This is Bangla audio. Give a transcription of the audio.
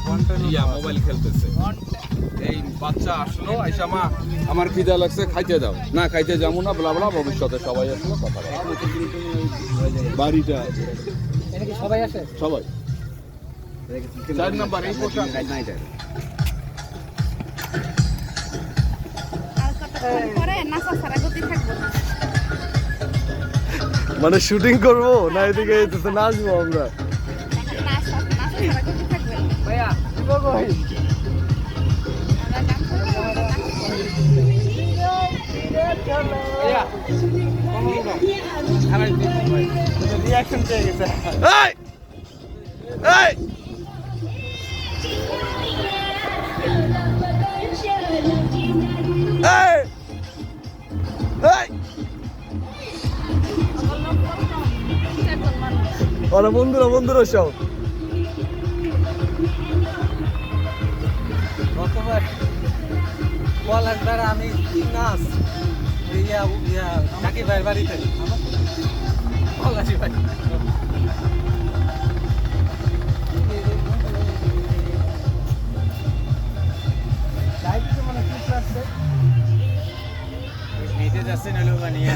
মোবাইল খেলতেছে। এই বাচ্চা আসলো, আইসা মা আমার খিদা লাগছে, খাইতে দাও। না খাইতে যাবো না, বলা বলা। ভবিষ্যতে সবাই আসলো, কথা বাড়িটা সবাই আসে, সবাই 4 নাম্বার এই পোশাক মানে শুটিং করবো না এদিকে নাচবো আমরা? ভাইয়া দিব কই? ভাইয়া আমার রিঅ্যাকশন পেয়ে গেছে। এই এই এই এই ওরা বন্ধুরা বন্ধুরা সব গতবার পলাশ দ্বারা আমি নাচ ইয়া ইয়া কাকি ভাইয়ের বাড়িতে পলাশি ভাই যাচ্ছে নইলে নিয়ে